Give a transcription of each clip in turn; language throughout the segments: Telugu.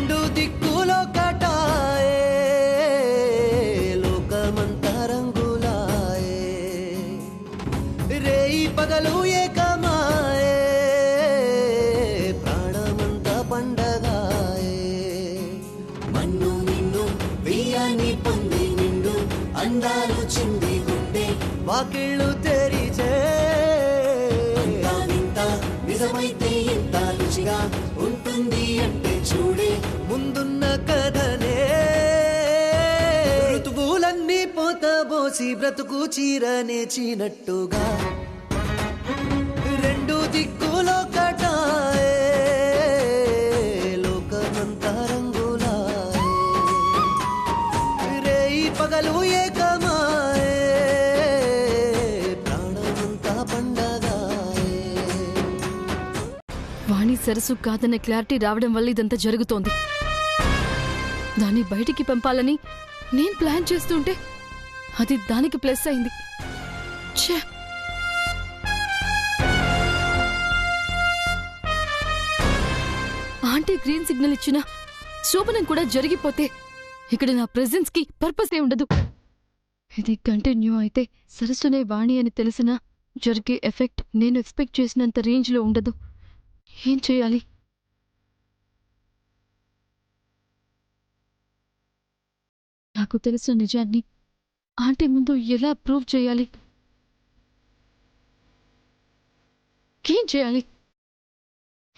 రెండు దిక్కులో కటాయే లోకమంతా రంగులాయే రేయి పగలు ఏకమాయే ప్రాణమంతా పండగాయే మన్ను నిన్ను బియ్యాన్ని పొంది నిండు అందాలు చింది గుండె వాకిళ్ళు తెరిచే నిజమైతే ఎంత రుచిగా ఉంటుంది అంటే చూడే ముందున్న కథనే ఋతువులన్నీ పోతబోసి బ్రతుకు చీరనేచినట్టుగా రెండు దిక్కులో కటాయే లోకమంతా రంగులాయే రేయి పగలు ఏకమాయే ప్రాణమంతా పండగాయే. వాణి సరస్సు కాదన్న క్లారిటీ రావడం వల్ల ఇదంతా జరుగుతోంది. దాన్ని బయటికి పంపాలని నేను ప్లాన్ చేస్తుంటే అది దానికి ప్లస్ అయింది. ఛే! ఆంటీ గ్రీన్ సిగ్నల్ ఇచ్చిన శోభనం కూడా జరిగిపోతే ఇక్కడ నా ప్రెజెన్స్ కి పర్పస్ ఏ ఉండదు. ఇది కంటిన్యూ అయితే సరస్సునే వాణి అని తెలిసినా జరిగే ఎఫెక్ట్ నేను ఎక్స్పెక్ట్ చేసినంత రేంజ్ లో ఉండదు. ఏం చేయాలి? నాకు తెలిసిన నిజాన్ని ఆంటీ ముందు ఎలా ప్రూవ్ చేయాలి? ఏం చేయాలి?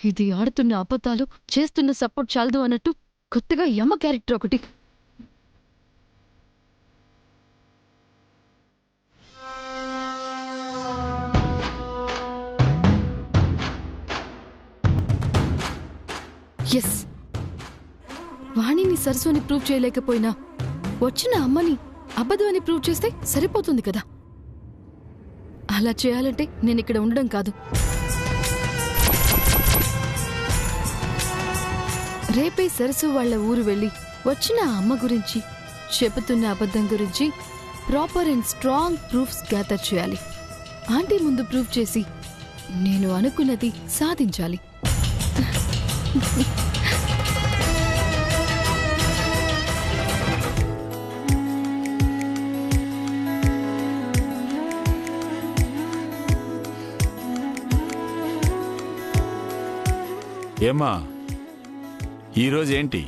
ఇది ఆడుతున్న అబద్ధాలు చేస్తున్న సపోర్ట్ చాలదు అన్నట్టు కొత్తగా యమ క్యారెక్టర్ ఒకటి. ఎస్, వాణిని సరస్సు అని ప్రూవ్ చేయలేకపోయినా వచ్చిన అమ్మని అబద్ధం అని ప్రూవ్ చేస్తే సరిపోతుంది కదా. అలా చేయాలంటే నేను ఇక్కడ ఉండడం కాదు. రేపే సరస్సు వాళ్ళ ఊరు వెళ్ళి వచ్చిన అమ్మ గురించి చెబుతున్న అబద్ధం గురించి proper and strong proofs gather చేయాలి. ఆంటీ ముందు ప్రూవ్ చేసి నేను అనుకున్నది సాధించాలి. ఏమ్మా ఈరోజు ఏంటి?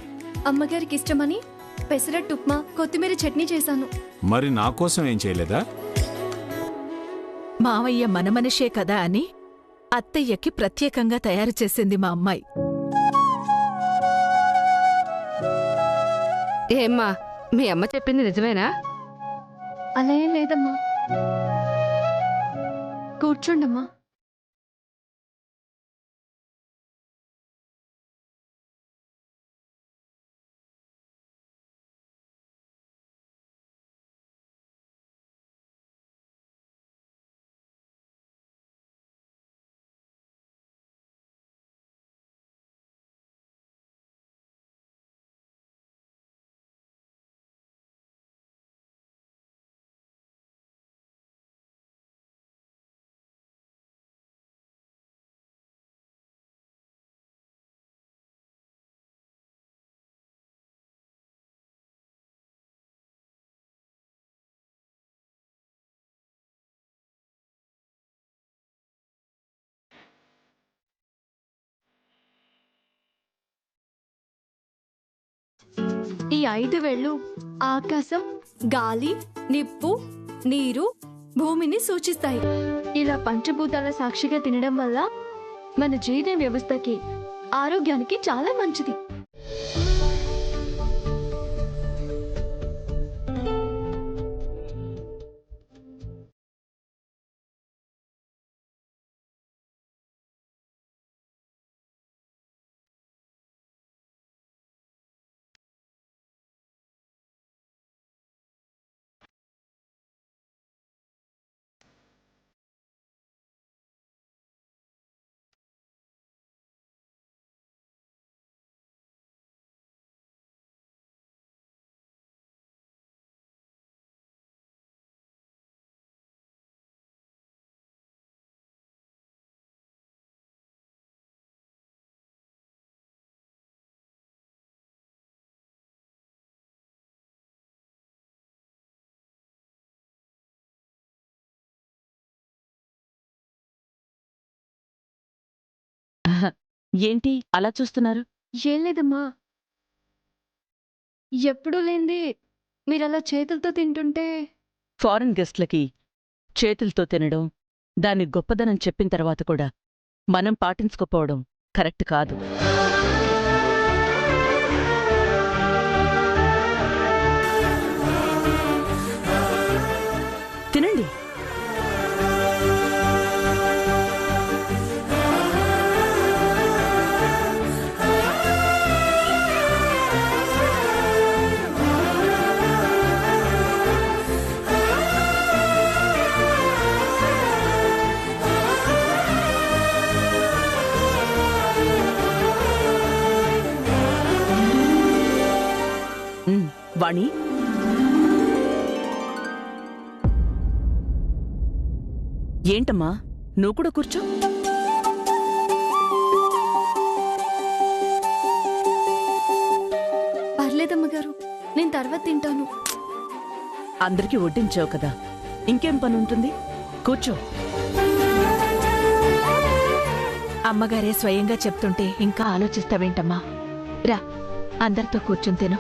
అమ్మగారికి ఇష్టమని పెసరట్టు ఉప్మా కొత్తిమీర చట్నీ చేశాను. మరి నా కోసం ఏం చేయలేదా? మావయ్య మన మనిషే కదా అని అత్తయ్యకి ప్రత్యేకంగా తయారు చేసింది మా అమ్మాయి. ఏమ్మా, మీ అమ్మ చెప్పింది నిజమేనా? అలా ఏం లేదమ్మా. కూర్చోండమ్మా. ఈ 5 వేళ్ళు ఆకాశం, గాలి, నిప్పు, నీరు, భూమిని సూచిస్తాయి. ఇలా పంచభూతాల సాక్షిగా తినడం వల్ల మన జీర్ణ వ్యవస్థకి, ఆరోగ్యానికి చాలా మంచిది. ఏంటి అలా చూస్తున్నారు? ఏం లేదమ్మా. ఎప్పుడూ లేంది మీరలా చేతులతో తింటుంటే ఫారెన్ గెస్ట్లకి చేతులతో తినడం, దాని గొప్పదనం చెప్పిన తర్వాత కూడా మనం పాటించుకోపోవడం కరెక్ట్ కాదు. తినండి. వాణి, ఏంటమ్మా నువ్వు కూడా కూర్చో. పర్లేదమ్మగారు, నేను తర్వాత తింటాను. అందరికీ వడ్డించావు కదా, ఇంకేం పని ఉంటుంది? కూర్చో. అమ్మగారే స్వయంగా చెప్తుంటే ఇంకా ఆలోచిస్తావేంటమ్మా? రా, అందరితో కూర్చుని తిను.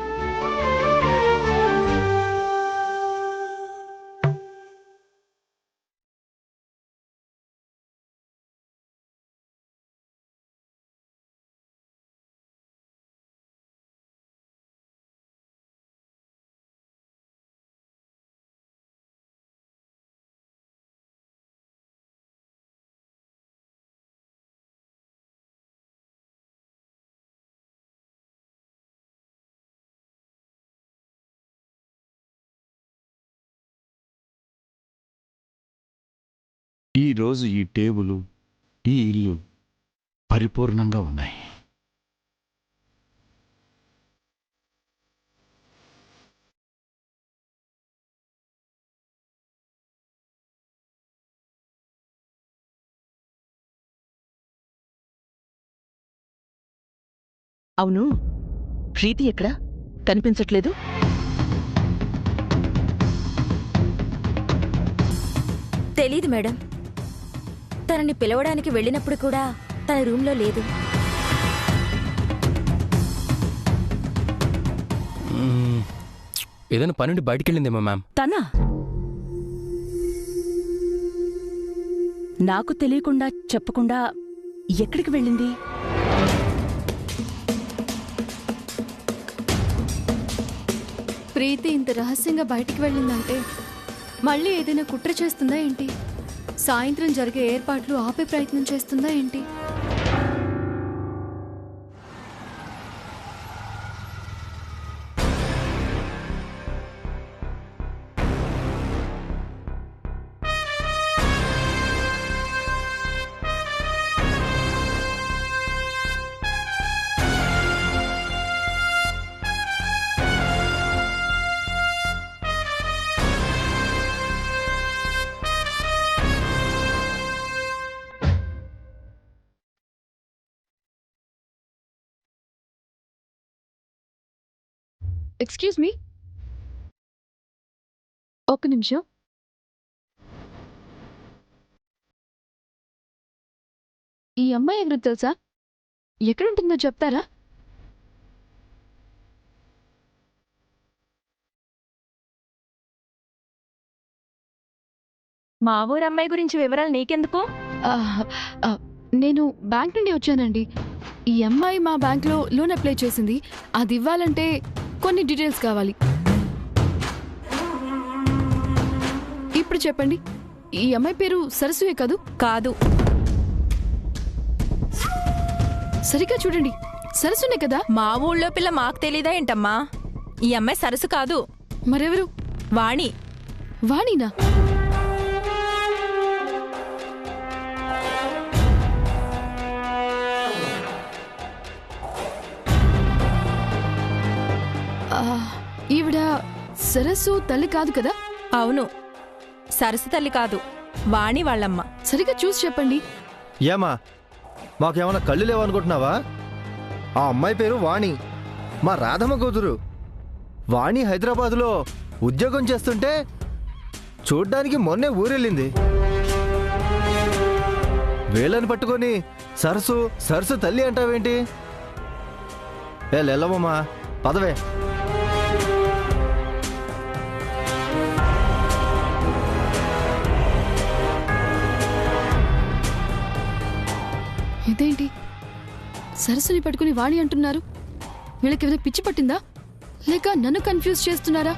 ఈరోజు ఈ టేబులు, ఈ ఇల్లు పరిపూర్ణంగా ఉన్నాయి. అవును, ప్రీతి ఎక్కడా కనిపించట్లేదు? తెలీదు మేడం. తనని పిలవడానికి వెళ్ళినప్పుడు కూడా తన రూంలో లేదు. ఏదైనా పని నుండి బయటికెళ్ళిందేమో మ్యామ్. తనా? నాకు తెలియకుండా చెప్పకుండా ఎక్కడికి వెళ్ళింది? ప్రీతి ఇంత రహస్యంగా బయటికి వెళ్ళిందంటే మళ్ళీ ఏదైనా కుట్ర చేస్తుందా ఏంటి? సాయంత్రం జరిగే ఏర్పాట్లు ఆపే ప్రయత్నం చేస్తుందా ఏంటి? ఎక్స్క్యూజ్ మీ, ఒక్క నిమిషం. ఈ అమ్మాయి ఎవరు తెలుసా? ఎక్కడుంటుందో చెప్తారా? మా ఊరు అమ్మాయి గురించి వివరాలు నీకెందుకు? నేను బ్యాంక్ నుండి వచ్చానండి. ఈ అమ్మాయి మా బ్యాంక్లో లోన్ అప్లై చేసింది. అది ఇవ్వాలంటే కొన్ని డీటెయిల్స్ కావాలి. ఇప్పుడు చెప్పండి, ఈ అమ్మాయి పేరు సరస్వే కాదు? కాదు. సరిగ్గా చూడండి, సరస్సునే కదా? మా ఊళ్ళో పిల్ల మాకు తెలీదా ఏంటమ్మా? ఈ అమ్మాయి సరస్సు కాదు. మరెవరు? వాణి. వాణినా? ఈవిడ సరస్సు తల్లి కాదు కదా? అవును, సరస్సు తల్లి కాదు, వాణి వాళ్ళమ్మ. సరిగ్గా చూసి చెప్పండి. ఏమా, మాకేమన్నా కళ్ళు లేవనుకుంటున్నావా? ఆ అమ్మాయి పేరు వాణి, మా రాధమ్మ కూతురు. వాణి హైదరాబాదులో ఉద్యోగం చేస్తుంటే చూడ్డానికి మొన్నే ఊరెళ్ళింది. వేళ్ళని పట్టుకొని సరసు సరసు తల్లి అంటావేంటి? వెళ్ళమ్మా, పదవే. ఇదేంటి సరస్సుని పట్టుకుని వాణి అంటున్నారు? వీళ్ళకి ఏమైనా పిచ్చి పట్టిందా, లేక నన్ను కన్ఫ్యూజ్ చేస్తున్నారా?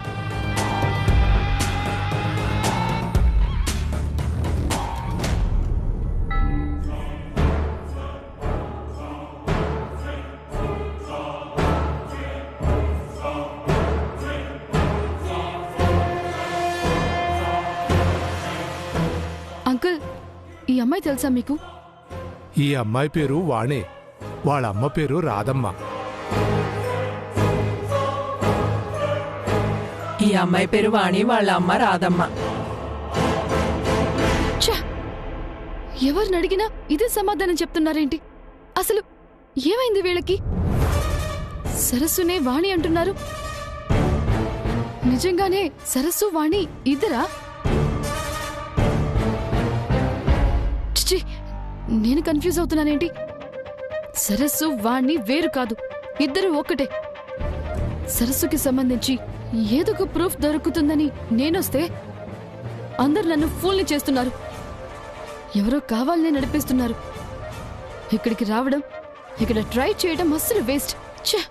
అంకుల్, ఈ అమ్మాయి తెలుసా మీకు? ఈ అమ్మాయి పేరు వాణే, వాళ్ళ అమ్మ పేరు రాధమ్మ. ఈ అమ్మాయి పేరు వాణి, వాళ్ళ అమ్మ రాధమ్మ. ఎవరిని అడిగినా ఇదే సమాధానం చెప్తున్నారేంటి? అసలు ఏమైంది వీళ్ళకి? సరస్సునే వాణి అంటున్నారు. నిజంగానే సరస్సు వాణి ఇద్దరా? చిచి, నేను కన్ఫ్యూజ్ అవుతున్నానేంటి? సరస్సు వాణి వేరు కాదు, ఇద్దరు ఒక్కటే. సరస్సుకి సంబంధించి ఏదో ఒక ప్రూఫ్ దొరుకుతుందని నేనొస్తే అందరు నన్ను ఫూల్ని చేస్తున్నారు. ఎవరో కావాలనే నడిపిస్తున్నారు. ఇక్కడికి రావడం, ఇక్కడ ట్రై చేయడం అస్సలు వేస్ట్. ఛే!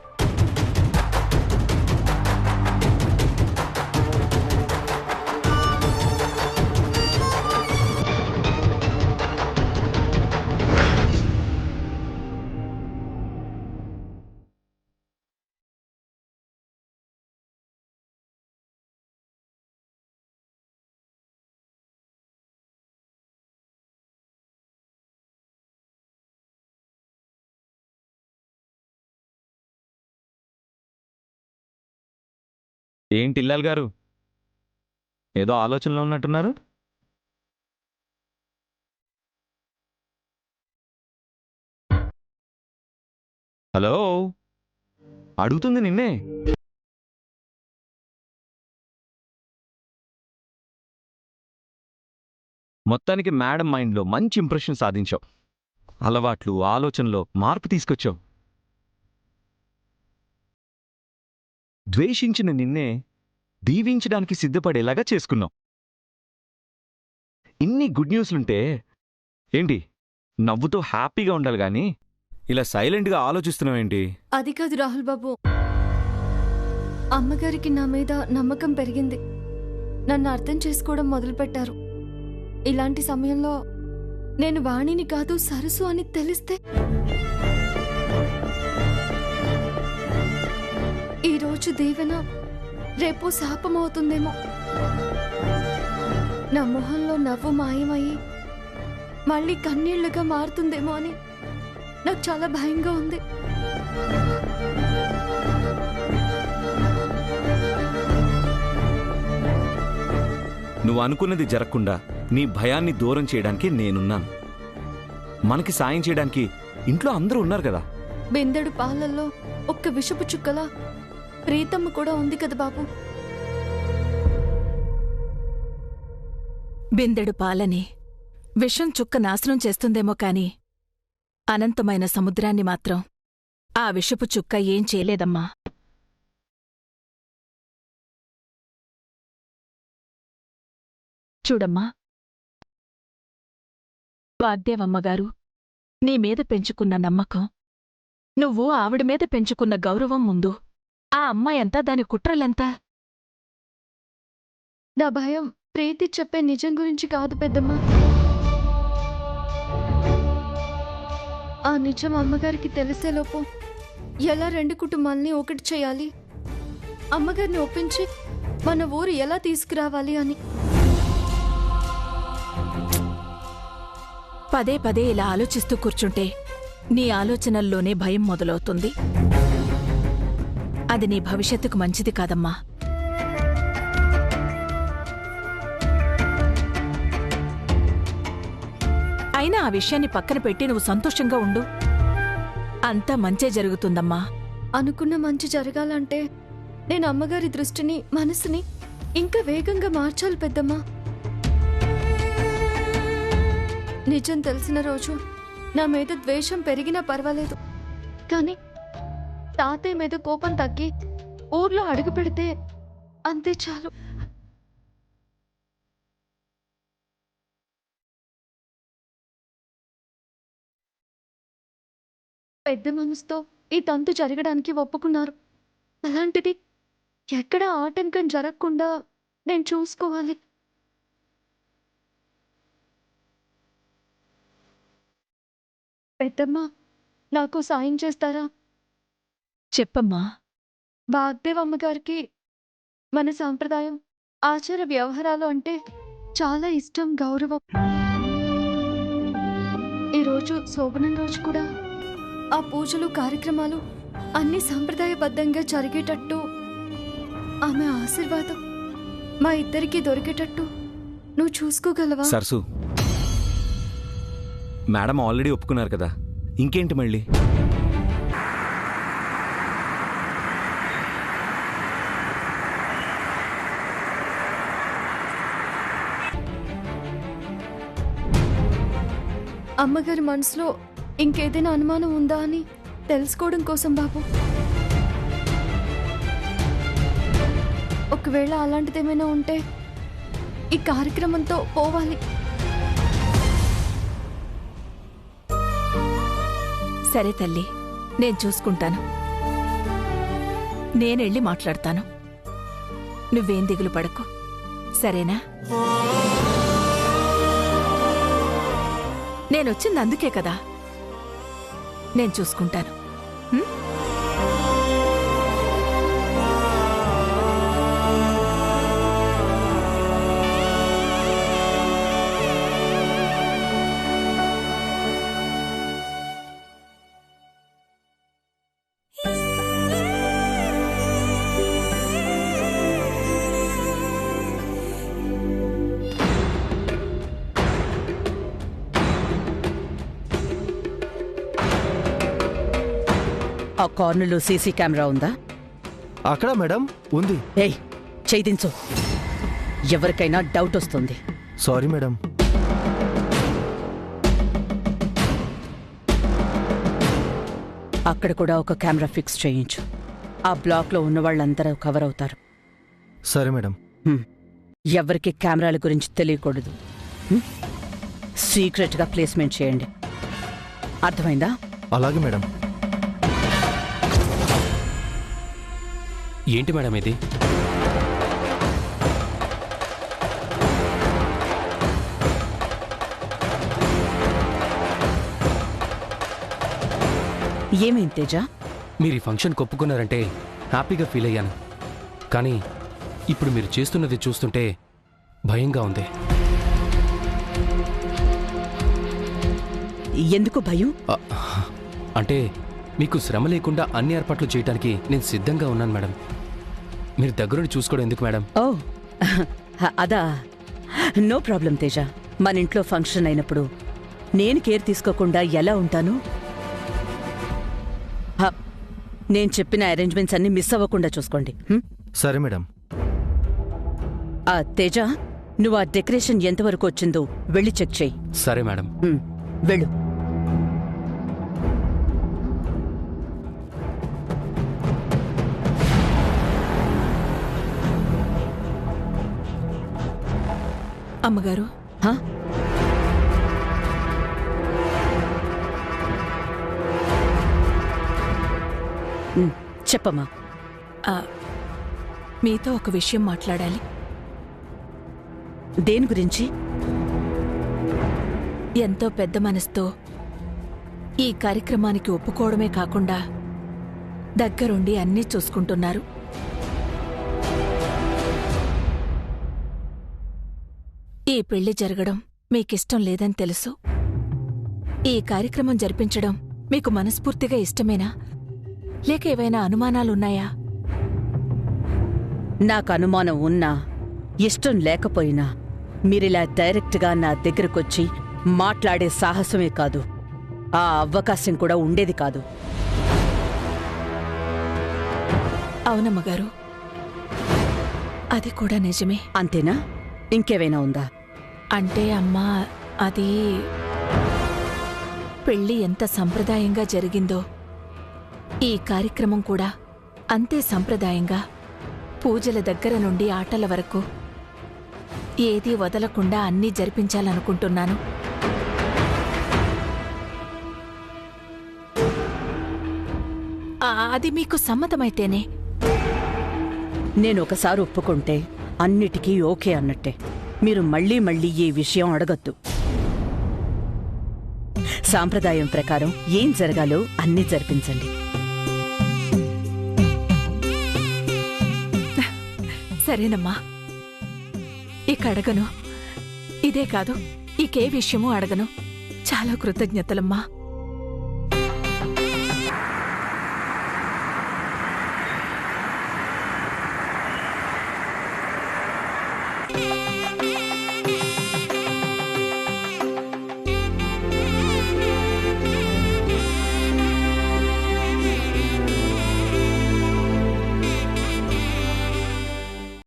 ఏంటి ఇల్లాల్ గారు, ఏదో ఆలోచనలో ఉన్నట్టున్నారు? హలో, అడుగుతుంది నిన్నే. మొత్తానికి మేడం మైండ్లో మంచి ఇంప్రెషన్ సాధించావు. అలవాట్లు, ఆలోచనలో మార్పు తీసుకొచ్చావు. ద్వేషించిన నిన్నే దీవించడానికి సిద్ధపడేలాగా చేసుకున్నావు. ఇన్ని గుడ్ న్యూస్లుంటే ఏంటి, నవ్వుతో హ్యాపీగా ఉండాలి గాని ఇలా సైలెంట్గా ఆలోచిస్తున్నావేంటి? అది కాదు రాహుల్ బాబు, అమ్మగారికి నా మీద నమ్మకం పెరిగింది. నన్ను అర్థం చేసుకోవడం మొదలుపెట్టారు. ఇలాంటి సమయంలో నేను వాణిని కాదు సరస్సు అని తెలిస్తే ఈరోజు దీవెన, రేపు శాపమవుతుందేమో. నా మొహంలో నవ్వు మాయమయ్యి మళ్ళీ కన్నీళ్లుగా మారుతుందేమో అని నాకు చాలా భయంగా ఉంది. నువ్వు అనుకున్నది జరగకుండా నీ భయాన్ని దూరం చేయడానికి నేనున్నాను. మనకి సాయం చేయడానికి ఇంట్లో అందరూ ఉన్నారు కదా. బిందెడు పాలల్లో ఒక్క విషపు చుక్కలా ప్రీతమ్మ కూడా ఉంది కదా బాబు. బిందెడు పాలని విషం చుక్క నాశనం చేస్తుందేమో కాని అనంతమైన సముద్రాన్ని మాత్రం ఆ విషపు చుక్క ఏం చేయలేదమ్మా. చూడమ్మా, వాగ్దేవమ్మగారు నీ మీద పెంచుకున్న నమ్మకం, నువ్వు ఆవిడ మీద పెంచుకున్న గౌరవం ముందు ఆ అమ్మాయంతా దాని కుట్రలెంత? నా భయం ప్రీతి చెప్పే నిజం గురించి కాదు పెద్దమ్మ. ఆ నిజం అమ్మగారికి తెలిసేలోపు ఎలా రెండు కుటుంబాల్ని ఒకటి చేయాలి, అమ్మగారిని ఒప్పించి మన ఊరు ఎలా తీసుకురావాలి అని. పదే పదే ఇలా ఆలోచిస్తూ కూర్చుంటే నీ ఆలోచనల్లోనే భయం మొదలవుతుంది. అది నీ భవిష్యత్తుకు మంచిది కాదమ్మా. అయినా ఆ విషయాన్ని పక్కన పెట్టి నువ్వు సంతోషంగా ఉండు. అంతా మంచే జరుగుతుందమ్మా. అనుకున్న మంచి జరగాలంటే నేను అమ్మగారి దృష్టిని, మనసుని ఇంకా వేగంగా మార్చాలి పెద్దమ్మా. నిజం తెలిసిన రోజు నా మీద ద్వేషం పెరిగినా పర్వాలేదు, కానీ తాతయ్య మీద కోపం తగ్గి ఊర్లో అడుగు పెడితే అంతే చాలు. పెద్ద మనసుతో ఈ తంతు జరగడానికి ఒప్పుకున్నారు. అలాంటిది ఎక్కడ ఆటంకం జరగకుండా నేను చూసుకోవాలి. పెద్దమ్మ, నాకు సాయం చేస్తారా? చెప్పమ్మా. వాగ్దేవ్ అమ్మగారికి మన సాంప్రదాయం, ఆచార వ్యవహారాలు అంటే చాలా ఇష్టం, గౌరవం. ఈరోజు శోభనం రోజు కూడా ఆ పూజలు కార్యక్రమాలు అన్ని సాంప్రదాయబద్ధంగా జరిగేటట్టు, ఆమె ఆశీర్వాదం మా ఇద్దరికి దొరికేటట్టు నువ్వు చూసుకోగలవా? సరసు, మేడం ఆల్రెడీ ఒప్పుకున్నారు కదా, ఇంకేంటి మళ్ళీ? అమ్మగారి మనసులో ఇంకేదైనా అనుమానం ఉందా అని తెలుసుకోవడం కోసం బాబు. ఒకవేళ అలాంటిదేమైనా ఉంటే ఈ కార్యక్రమంతో పోవాలి. సరే తల్లి, నేను చూసుకుంటాను. నేనెళ్ళి మాట్లాడతాను. నువ్వేం దిగులు పడకు, సరేనా? నేనొచ్చింది అందుకే కదా. నేను చూసుకుంటాను. ఆ కార్నర్లో సీసీ కెమెరా ఉందా? అక్కడ మేడం ఉంది. ఏయ్, చేయించు. ఎవరికైనా డౌట్ వస్తుంది. Sorry madam. అక్కడ కూడా ఒక కెమెరా ఫిక్స్ చేయించు. ఆ బ్లాక్లో ఉన్న వాళ్ళందరూ కవర్ అవుతారు. సరే మేడం. ఎవరికి కెమెరాల గురించి తెలియకూడదు. సీక్రెట్గా ప్లేస్మెంట్ చేయండి, అర్థమైందా? అలాగే మేడం. ఏంటి మేడం ఇది? ఏమైంది తేజ? మీరు ఈ ఫంక్షన్ ఒప్పుకున్నారంటే హ్యాపీగా ఫీల్ అయ్యాను, కానీ ఇప్పుడు మీరు చేస్తున్నది చూస్తుంటే భయంగా ఉంది. ఎందుకు భయం? అంటే మీకు శ్రమ లేకుండా అన్ని ఏర్పాట్లు చేయడానికి నేను సిద్ధంగా ఉన్నాను మేడం. మీరు దగ్గరుండి చూసుకోవడం ఎందుకు మేడం? ఓ అదా, నో ప్రాబ్లం తేజ. మన ఇంట్లో ఫంక్షన్ అయినప్పుడు నేను కేర్ తీసుకోకుండా ఎలా ఉంటాను? నేను చెప్పిన అరేంజ్మెంట్స్ అన్ని మిస్ అవ్వకుండా చూసుకోండి. సరే మేడం. తేజ, నువ్వు ఆ డెకరేషన్ ఎంతవరకు వచ్చిందో వెళ్ళి చెక్ చేయి. సరే మేడం. వెళ్ళు. అమ్మగారు, చెప్పమ్మా. మీతో ఒక విషయం మాట్లాడాలి. దేని గురించి? ఎంతో పెద్ద మనసుతో ఈ కార్యక్రమానికి ఒప్పుకోవడమే కాకుండా దగ్గరుండి అన్నీ చూసుకుంటున్నారు. ఈ పెళ్లి జరగడం మీకిష్టం లేదని తెలుసు. ఈ కార్యక్రమం జరిపించడం మీకు మనస్ఫూర్తిగా ఇష్టమేనా, లేక ఏవైనా అనుమానాలున్నాయా? నాకు అనుమానం ఉన్నా, ఇష్టం లేకపోయినా మీరిలా డైరెక్ట్గా నా దగ్గరకొచ్చి మాట్లాడే సాహసమే కాదు, ఆ అవకాశం కూడా ఉండేది కాదు. అవునమ్మగారు, అది కూడా నిజమే. అంతేనా? ఇంకేవైనా ఉందా? అంటే అమ్మా, అది పెళ్లి ఎంత సంప్రదాయంగా జరిగిందో ఈ కార్యక్రమం కూడా అంతే సంప్రదాయంగా పూజల దగ్గర నుండి ఆటల వరకు ఏదీ వదలకుండా అన్నీ జరిపించాలనుకుంటున్నాను. అది మీకు సమ్మతమైతేనే. నేనొకసారి ఒప్పుకుంటే అన్నిటికీ ఓకే అన్నట్టే. మీరు మళ్ళీ మళ్ళీ ఈ విషయం అడగొద్దు. సాంప్రదాయం ప్రకారం ఏం జరగాలో అన్నీ జరిపించండి. సరేనమ్మా, ఇక అడగను. ఇదే కాదు, ఇకే విషయమూ అడగను. చాలా కృతజ్ఞతలమ్మా.